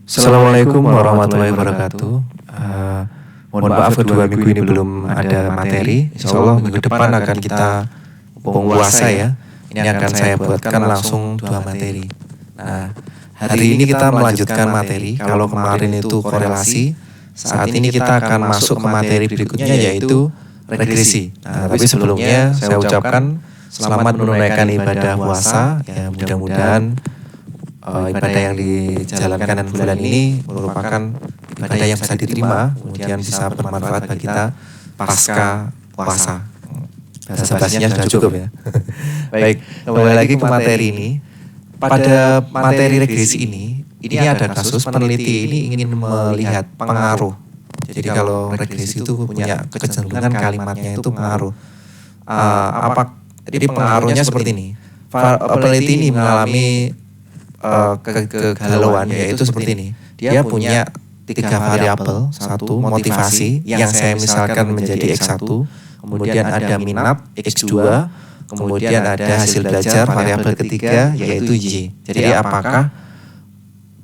Assalamualaikum warahmatullahi wabarakatuh. Mohon maaf kedua minggu ini belum ada materi. Insya Allah minggu depan akan kita penguasa ya. Ini akan saya buatkan langsung 2 materi. Nah, hari ini kita melanjutkan materi. Kalau kemarin itu korelasi, saat ini kita akan masuk ke materi berikutnya yaitu regresi. Nah, tapi sebelumnya saya ucapkan selamat menunaikan ibadah puasa. Ya, mudah-mudahan ibadah yang dijalankan bulan ini merupakan ibadah yang bisa diterima, kemudian bisa bermanfaat bagi kita pasca puasa. Bahasa basinya sudah cukup ya. Baik, kembali lagi ke materi ini. Pada materi regresi ini ada kasus peneliti ini ingin melihat pengaruh. Jadi kalau regresi itu punya kecenderungan kalimatnya itu pengaruh. Jadi pengaruhnya seperti ini. Peneliti ini mengalami kegalauan yaitu seperti ini. Dia punya 3 variabel. Satu, motivasi yang saya misalkan menjadi X1, kemudian ada minat X2, kemudian ada hasil belajar variabel ketiga yaitu Y. Jadi apakah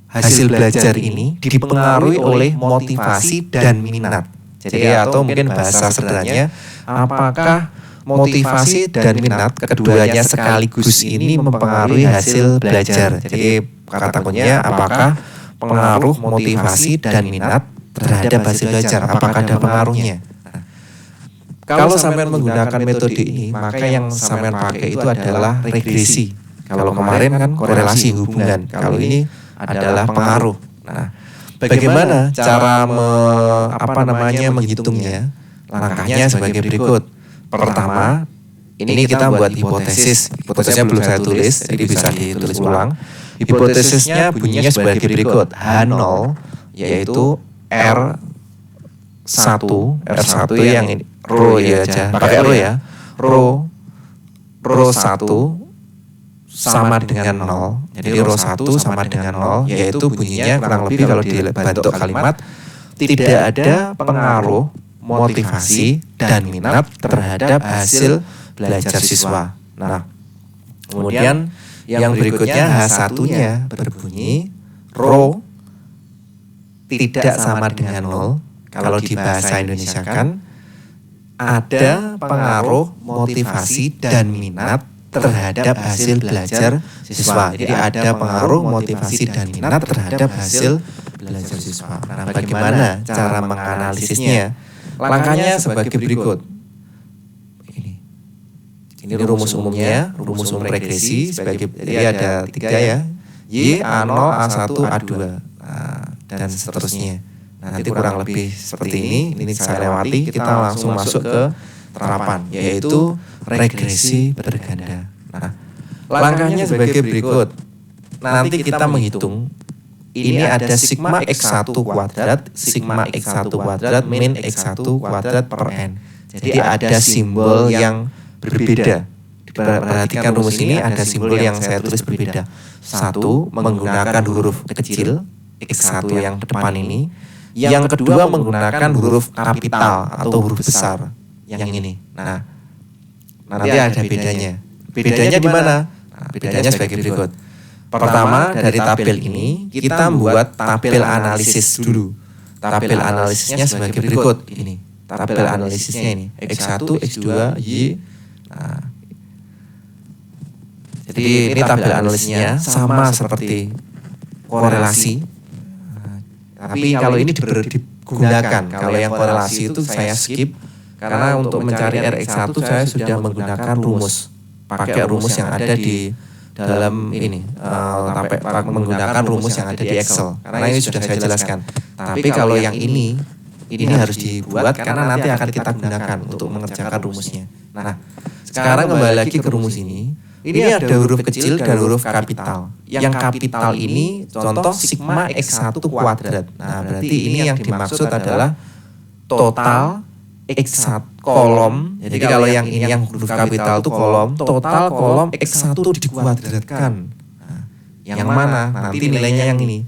hasil belajar ini dipengaruhi oleh motivasi dan minat? Jadi atau mungkin bahasa sederhananya, apakah motivasi dan minat keduanya sekaligus ini mempengaruhi hasil belajar. Jadi kata kuncinya apakah pengaruh motivasi dan minat terhadap hasil belajar, apakah ada pengaruhnya? Nah, kalau sampean menggunakan metode ini, maka yang sampean pakai itu adalah regresi. Kalau kemarin kan korelasi hubungan, kalau ini adalah pengaruh. Nah, bagaimana cara menghitungnya? Langkahnya sebagai berikut. Pertama, ini kita buat hipotesis. Hipotesisnya belum saya tulis, jadi bisa ditulis ulang. Hipotesisnya bunyinya sebagai berikut. H0 yaitu R1 yang ini rho ya aja, pakai rho ya. Rho 1 sama dengan 0. Jadi rho 1 sama dengan 0, yaitu bunyinya kurang lebih kalau dibentuk kalimat tidak ada pengaruh motivasi dan minat terhadap hasil belajar siswa. Nah, kemudian yang berikutnya H1-nya berbunyi rho tidak sama dengan 0. Kalau di bahasa Indonesia kan ada pengaruh motivasi dan minat terhadap hasil belajar siswa. Jadi ada pengaruh motivasi dan minat terhadap hasil belajar siswa. Nah, bagaimana cara menganalisisnya? Langkahnya sebagai berikut. Ini rumus umumnya, rumus umum regresi jadi ada 3 ya. Y, A0, A1, A2. Nah, dan seterusnya. Nanti kurang lebih seperti ini saya lewati, kita langsung masuk ke terapan yaitu regresi berganda. Nah, langkahnya sebagai berikut. Nanti kita menghitung ini ada sigma X1 kuadrat, sigma X1 kuadrat, min X1 kuadrat per N. Jadi ada simbol yang berbeda. Perhatikan rumus ini ada simbol yang saya tulis berbeda. Satu, menggunakan huruf kecil, X1 yang depan ini. Yang kedua menggunakan huruf kapital atau huruf besar, yang ini. Nah, nanti ada bedanya. Bedanya di mana? Nah, bedanya sebagai berikut. Pertama, dari tabel ini kita membuat tabel analisis dulu. Tabel analisisnya sebagai berikut ini. Tabel analisisnya ini X1, X2, Y. Nah, jadi ini tabel analisisnya sama seperti korelasi. Tapi kalau ini digunakan, kalau yang korelasi itu saya skip karena untuk mencari RX1 saya sudah menggunakan rumus. Pakai rumus yang ada di dalam ini, menggunakan rumus yang ada di Excel. Karena ini sudah saya jelaskan. Tapi kalau yang ini harus dibuat karena nanti akan kita gunakan untuk mengerjakan rumusnya. Nah, sekarang kembali lagi ke rumus ini. Ini ada huruf kecil dan huruf kapital. Yang kapital ini contoh sigma X1 kuadrat. Nah, berarti ini yang dimaksud adalah total X1 kolom. Jadi kalau yang ini yang huruf kapital itu kolom, total kolom X1 dikuadratkan. Nah, yang mana? Nanti nilainya yang ini.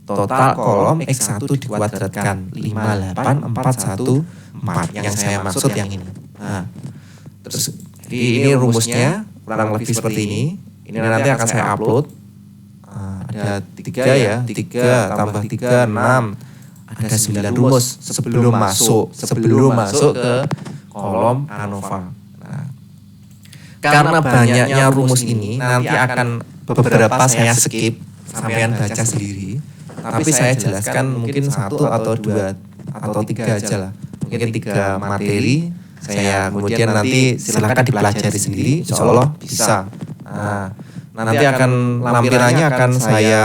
Total kolom X1 dikuadratkan 58414 yang saya maksud yang ini. Nah, terus jadi ini rumusnya kurang lebih seperti ini. Ini nanti akan saya upload. Ada ada 3 ya, 3 tambah 3, 6. Ada 9 rumus sebelum masuk ke kolom ANOVA. Nah, karena banyaknya rumus ini nanti akan beberapa saya skip, sampean baca sendiri. Tapi saya jelaskan mungkin 1 atau 2 atau 3 aja lah. Mungkin 3 materi saya kemudian nanti silakan dipelajari sendiri, insya Allah bisa. Nah, nanti akan lampirannya akan saya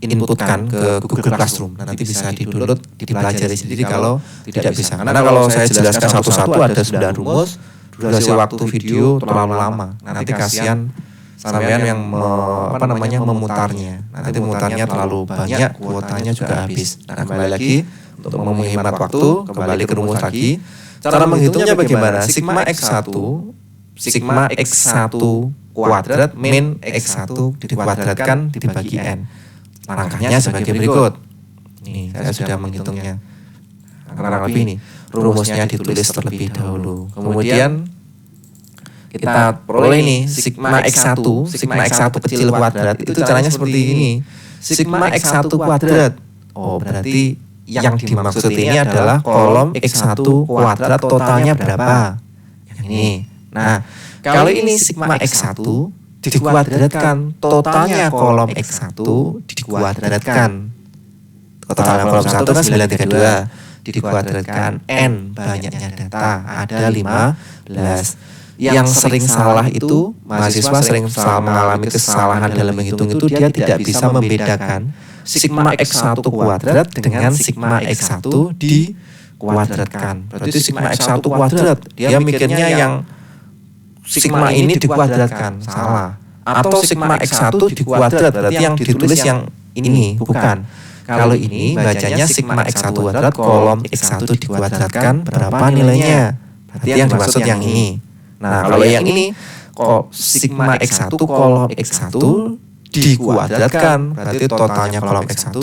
inputkan ke Google Classroom. Nanti bisa di-download, dipelajari sendiri kalau tidak bisa. Karena kalau saya jelaskan satu-satu ada 9 rumus, durasi waktu video terlalu lama. Nanti kasihan sampean yang memutarnya. Nanti memutarnya terlalu banyak, kuotanya juga habis. Nah, kembali lagi untuk menghemat waktu, kembali ke rumus lagi. Cara menghitungnya bagaimana? Sigma X1 kuadrat min X1 dikuadratkan dibagi N. Langkahnya sebagai berikut. Nih, saya sudah menghitungnya. Kurang lebih ini rumusnya ditulis terlebih dahulu. Kemudian kita peroleh nih sigma X1 kecil kuadrat. Itu caranya seperti ini. Sigma X1 kuadrat. Oh, berarti yang dimaksud ini adalah kolom X1 kuadrat totalnya berapa? Yang ini. Nah, kalau ini sigma X1 dikuadratkan, totalnya kolom X1 dikuadratkan. Totalnya kolom 1 kan 932, dikuadratkan N banyaknya data, ada 15. Yang sering salah itu, mahasiswa sering mengalami kesalahan dalam menghitung itu, dia tidak bisa membedakan sigma X1 kuadrat dengan sigma X1 dikuadratkan. Berarti sigma X1 kuadrat, dia mikirnya yang sigma ini dikuadratkan, salah. Atau sigma X1 dikuadrat, berarti yang ditulis yang ini, bukan. Kalau ini bacanya sigma X1 kuadrat, kolom X1 dikuadratkan, berapa nilainya? Berarti yang dimaksud yang ini. Nah, kalau yang ini, sigma X1 kolom X1 dikuadratkan, berarti totalnya kolom X1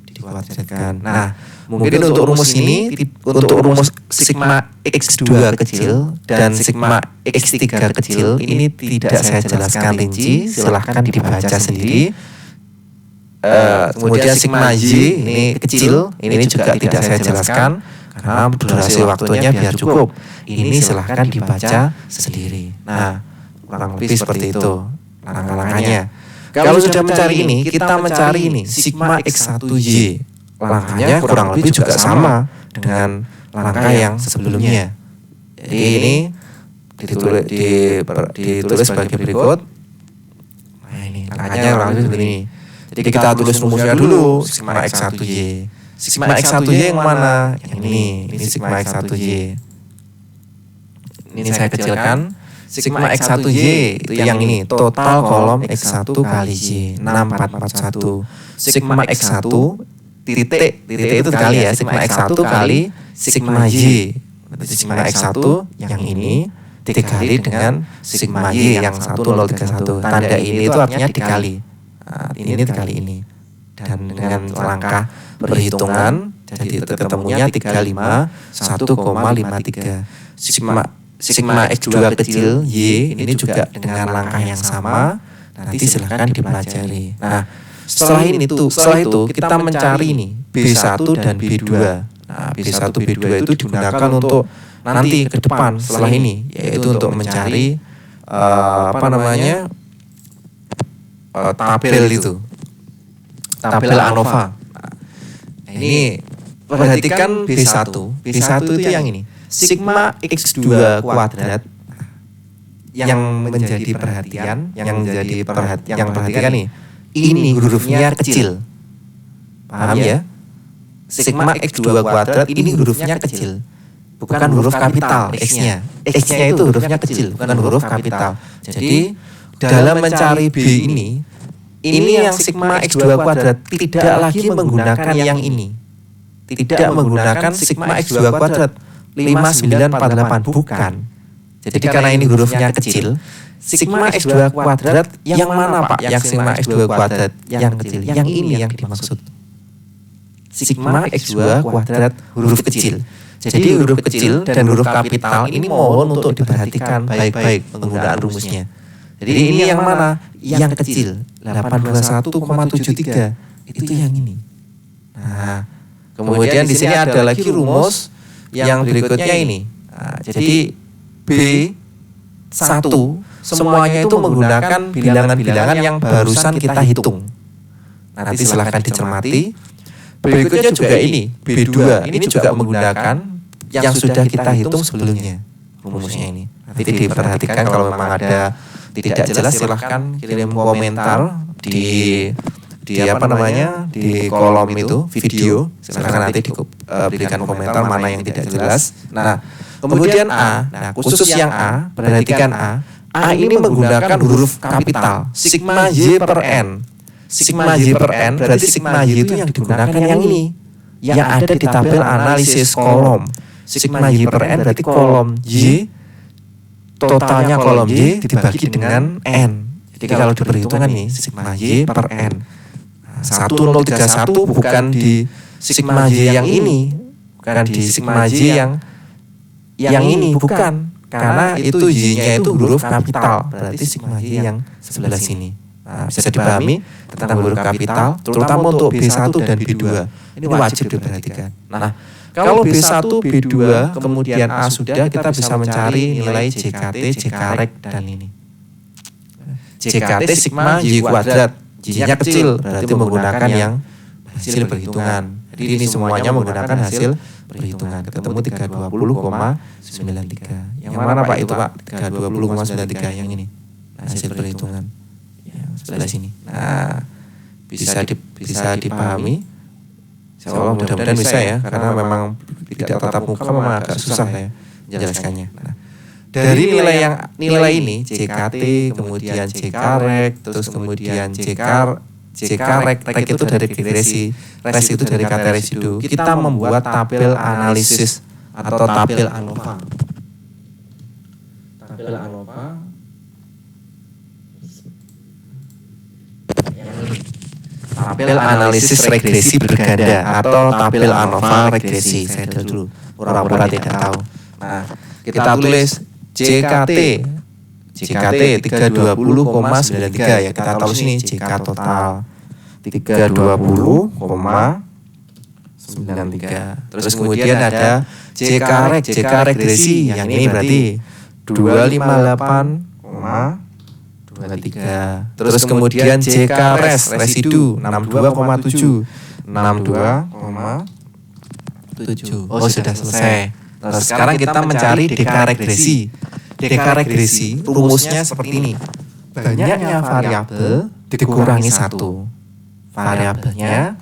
dikuadratkan. Nah, mungkin untuk rumus ini, untuk rumus sigma X2 kecil dan sigma X3 kecil, ini tidak saya jelaskan rinci, silahkan dibaca sendiri. Kemudian sigma Y ini kecil, ini juga tidak saya jelaskan karena durasi waktunya biar cukup. Ini silahkan dibaca sendiri. Nah, kurang lebih seperti itu langkah-langkahnya. Kalau sudah mencari ini, kita mencari ini sigma X1Y. Langkahnya kurang lebih juga sama dengan langkah yang sebelumnya. Jadi ini ditulis sebagai berikut. Nah, ini langkahnya kurang lebih seperti ini. Jadi kita tulis rumusnya dulu, sigma X1Y. Sigma X1Y yang mana? Yang ini sigma X1Y. Ini saya kecilkan. Sigma X1Y itu yang ini, total kolom X1 kali Y, 6441. Sigma X1 titik itu kali ya, sigma X1 kali sigma Y. Berarti sigma X1 yang ini dikali dengan sigma Y yang 1031. Tanda ini itu artinya dikali. Nah, ini dikali ini. Dan dengan langkah perhitungan jadi ketemunya 35 1,53. Sigma X2 kecil Y ini juga dengan langkah yang sama, nanti silahkan dipelajari. Nah, setelah itu kita mencari nih B1 dan B2. Nah, B1 B2 itu digunakan untuk nanti ke depan setelah ini, yaitu untuk mencari tabel itu. Tabel ANOVA. Nah, ini perhatikan B1 itu yang ini. Sigma X2 kuadrat yang menjadi perhatian, yang perhatikan nih. Ini hurufnya kecil. Paham ya? Sigma X2 kuadrat ini hurufnya kecil. Bukan huruf kapital X-nya. X-nya itu hurufnya kecil, bukan huruf kapital. Jadi dalam mencari B ini yang sigma X2 kuadrat tidak lagi menggunakan yang ini. Tidak menggunakan sigma X2 kuadrat 5948, bukan. Jadi karena ini hurufnya kecil, sigma X2 kuadrat yang mana Pak? Yang sigma X2 kuadrat yang kecil. Yang ini yang dimaksud. Sigma X2 kuadrat huruf kecil. Jadi huruf kecil dan huruf kapital ini mohon untuk diperhatikan baik-baik penggunaan rumusnya. Jadi ini yang mana? Yang kecil, 821,73 itu yang ini. Nah, kemudian di sini ada lagi rumus yang berikutnya ini. Nah, jadi B1 semuanya itu menggunakan bilangan-bilangan yang barusan kita hitung. Nanti silahkan dicermati. Berikutnya juga ini B2, ini juga menggunakan yang sudah kita hitung sebelumnya rumusnya ini. Nanti diperhatikan kalau memang ada tidak jelas silahkan kirim komentar di kolom itu video. Silahkan nanti diberikan komentar mana yang tidak jelas. Nah, kemudian A. Nah, khusus yang A, perhatikan A. A ini menggunakan huruf kapital sigma Y per N. Sigma Y per N berarti sigma Y itu yang digunakan yang ini, yang ada di tabel analisis kolom. Sigma Y per N berarti kolom Y, totalnya kolom Y dibagi dengan N. Jadi kalau di perhitungan nih sigma Y per N. 1031 bukan di sigma Y yang ini, bukan di sigma Y yang ini, bukan. Karena itu Y-nya itu huruf kapital, berarti sigma Y yang sebelah sini. Nah, bisa dipahami tentang huruf kapital, terutama untuk B1 dan B2. Ini wajib diperhatikan. Nah, kalau B1, B2, kemudian A sudah, kita bisa mencari nilai JKT, JKrek, dan ini. JKT sigma Y kuadrat, Y-nya kecil, berarti menggunakan yang hasil perhitungan. Jadi ini semuanya menggunakan hasil perhitungan. Ketemu 320,93. Yang mana Pak itu Pak? 320,93 yang ini. Nah, hasil perhitungan. Yang sebelah sini. Nah, bisa dipahami. Insyaallah mudah-mudahan bisa ya, karena memang tidak tatap muka memang agak susah ya menjelaskannya. Nah, dari nilai ini JKT, kemudian JKrek, terus kemudian JKrek itu dari regresi, res itu dari kata residu. Kita membuat tabel analisis atau tabel ANOVA. Tabel ANOVA tabel analisis regresi berganda atau tabel ANOVA regresi. Saya dulu pura-pura tidak tahu. Nah, kita tulis JKT 320,93 ya, kita tahu sini JK total 320,93. Terus kemudian ada JKrek, JK regresi, yang ini berarti 258,23. Terus kemudian JK residu 62,7. 62,7. Oh, sudah selesai. Terus sekarang kita mencari DK regresi. DK regresi rumusnya seperti ini. Banyaknya variabel dikurangi 1. Variabelnya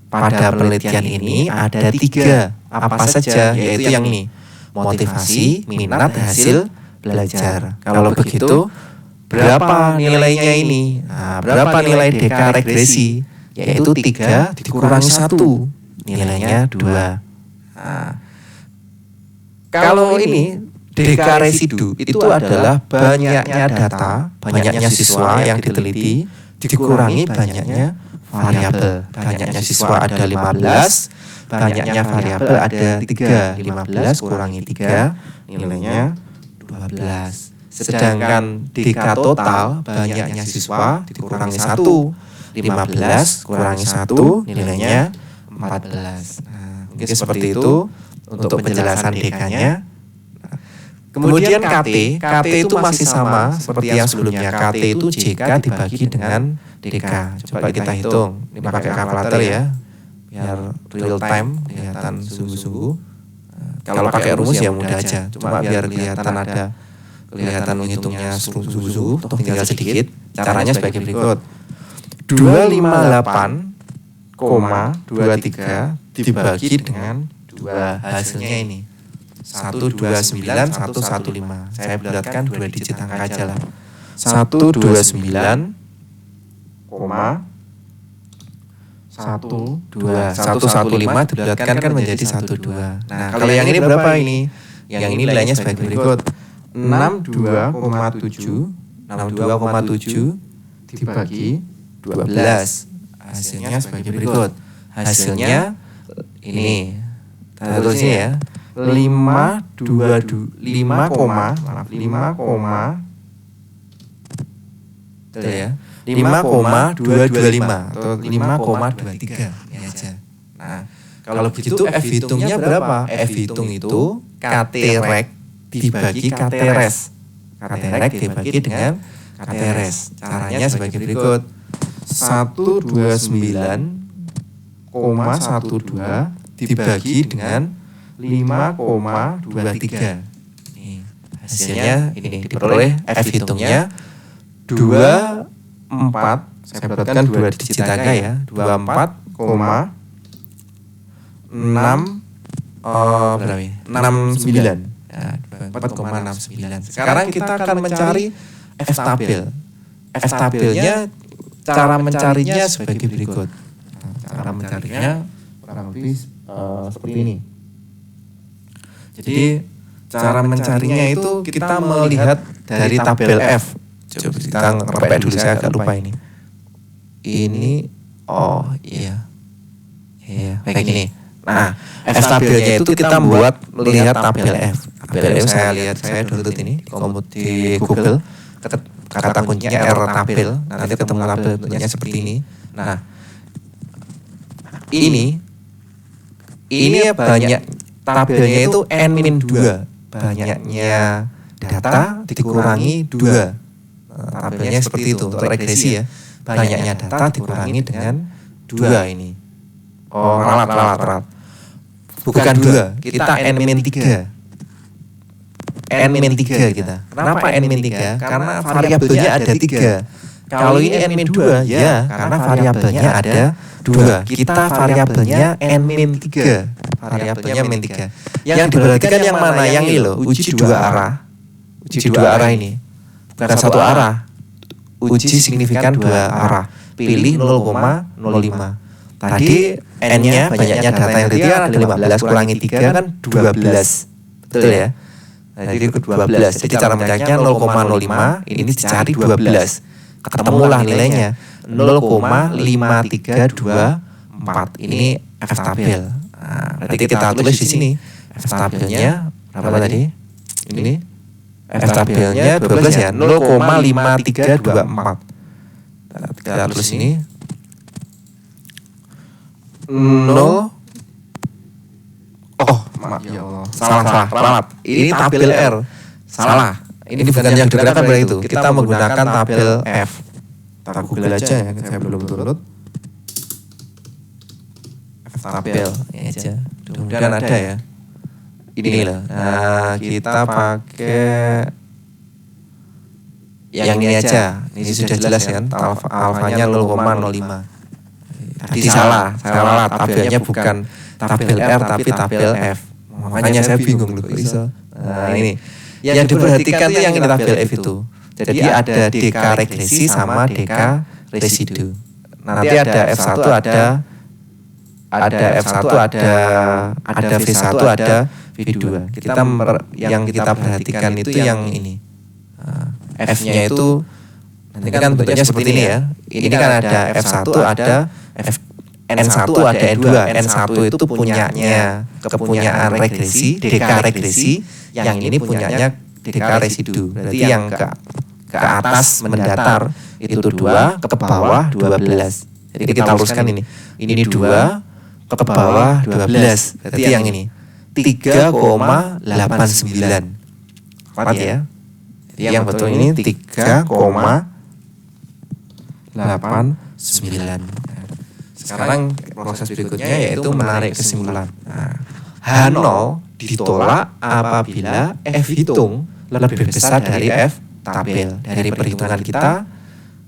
pada penelitian ini ada 3. Apa saja? Yaitu yang ini. Motivasi, minat, hasil belajar. Kalau begitu, berapa nilainya ini? Nah, berapa nilai DK regresi? Yaitu 3 dikurangi 1. Nilainya 2. Nah, kalau ini DK residu itu adalah banyaknya data, banyaknya siswa yang diteliti dikurangi banyaknya variabel. Banyaknya siswa ada 15, banyaknya variabel ada 3. 15 kurangi 3 nilainya 12. Sedangkan DK total banyaknya siswa dikurangi 1. 15 kurangi 1 nilainya 14. Nah, mungkin seperti itu untuk penjelasan DK-nya. Kemudian KT itu masih sama seperti yang sebelumnya. KT itu JK dibagi dengan DK. Coba kita hitung. Ini pakai kalkulator ya, biar real time, kelihatan sungguh-sungguh. Kalau pakai rumus ya mudah aja. Cuma biar kelihatan menghitungnya sungguh-sungguh, tinggal sedikit. Caranya sebagai berikut. 258,23 dibagi dengan 2, hasilnya ini 129,115. Saya bulatkan 2 digit angka aja lah. 129,115 dibulatkan kan menjadi 12. Nah, kalau yang ini berapa ini? Yang ini nilainya sebagai berikut. 62,7 dibagi 12. Hasilnya sebagai berikut. Hasilnya ini. Terusnya ya. 5,5 betul ya. 5,225 atau 5,23 ini aja. Nah, kalau begitu F hitungnya berapa? F hitung itu KT rek dibagi KT res. KT rek dibagi dengan KT res. Caranya sebagai berikut. 129,12 dibagi dengan 5,23. Nih, hasilnya ini diperoleh F hitungnya 24, saya buatkan 2 digit angka ya, 24,69. Nah, 24,69. Sekarang kita akan mencari F tabel. F tabelnya cara mencarinya sebagai berikut. Cara mencarinya kurang lebih seperti ini. Jadi cara mencarinya itu kita melihat dari tabel F. Coba kita ngepek dulu, saya agak lupa ini. Ini, oh iya, kayak gini. Nah, F tabelnya itu kita membuat melihat tabel F. Tabel F saya lihat, saya download ini di Google, kata kuncinya R tabel, nanti ketemu tabel bentuknya seperti ini. Nah, ini banyak tabelnya itu N-2, banyaknya data dikurangi 2. Tabelnya seperti itu untuk regresi ya. Banyaknya data dikurangi dengan 2 ini. Oh, ralat. Bukan 2, kita N-3. N-3 kita. Kenapa N-3? Karena variabelnya ada 3. Kalau ini N-2 ya, karena variabelnya ada 2. Kita variabelnya N-3. Variabelnya N-3. Yang diperhatikan yang mana? Yang ini loh, uji 2 arah. Uji 2 arah ini. Bukan satu arah. Uji signifikan 2 arah. Pilih 0,05. Tadi N-nya banyaknya data yang tadi ada 15 kurangi 3 kan 12. Betul ya? Jadi 12. Jadi cara mencarinya 0,05, ini dicari 12. Ketemulah nilainya 0,5324. Ini F tabel. Nah, berarti kita tulis di sini F tabelnya berapa tadi? Ini F tabelnya 12 ya, 0,5324. Kita tulis ini 0. Oh, maaf ya Allah. Salah. Ini tabel R. Salah. Ini bukan yang digunakan pada itu. Kita menggunakan tabel F. Kita Google aja ya, saya belum download. F tabel ini aja. Mudah-mudahan ada ya. Ini loh. Nah, kita pakai yang ini aja. Ini sudah jelas kan, alfanya 0,05. Tadi salah. Tabelnya bukan tabel R tapi tabel F. Makanya saya bingung loh kok bisa. Nah, ini yang diperhatikan tuh yang ini tabel F itu. Jadi ada DK regresi sama DK residu. Nanti ada F1 ada F1 ada V1 ada V2. Yang kita perhatikan itu yang ini. F-nya itu nanti kan bentuknya seperti ini ya. Ini kan ada F1 ada N1 ada N2. N1 itu kepunyaan regresi, DK regresi, yang ini punyanya DK residu. Berarti yang ke atas mendatar itu 2, ke bawah 12. Jadi kita luruskan ini. Ini 2, ke bawah 12. Berarti yang ini 3,89. Tepat ya? Jadi yang betul ini 3,89. Sekarang proses berikutnya yaitu menarik kesimpulan. Nah, H0 ditolak apabila F hitung lebih besar dari F tabel. Dari perhitungan kita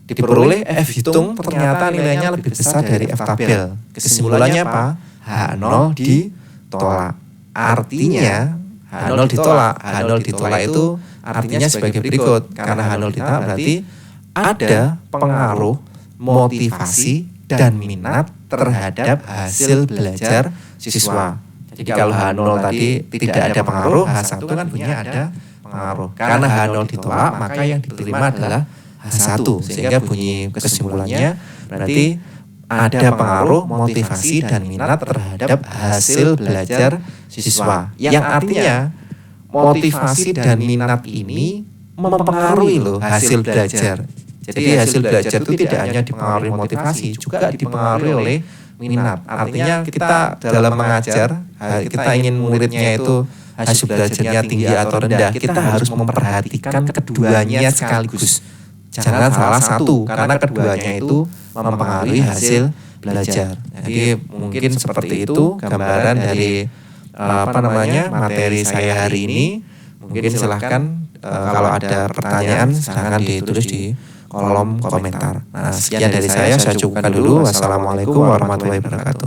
diperoleh F hitung ternyata nilainya lebih besar dari F tabel. Kesimpulannya apa? H0 ditolak. Artinya H0 ditolak itu artinya sebagai berikut. Karena H0 ditolak berarti ada pengaruh motivasi dan minat terhadap hasil belajar siswa. Jadi kalau H0 tadi tidak ada pengaruh, H1 kan punya ada pengaruh. Karena H0 ditolak, maka yang diterima adalah H1. Sehingga bunyi kesimpulannya berarti ada pengaruh motivasi dan minat terhadap hasil belajar siswa. Yang artinya motivasi dan minat ini mempengaruhi loh hasil belajar. Jadi hasil belajar itu tidak hanya dipengaruhi motivasi, juga dipengaruhi oleh minat. Artinya kita dalam mengajar, kita ingin muridnya itu hasil belajarnya tinggi atau rendah, kita harus memperhatikan keduanya sekaligus. Jangan salah satu, karena keduanya itu mempengaruhi hasil belajar. Jadi mungkin seperti itu gambaran dari materi saya hari ini. Mungkin silahkan kalau ada pertanyaan silahkan ditulis di kolom komentar. Nah, sekian dari saya cukupkan dulu. Wassalamualaikum warahmatullahi wabarakatuh.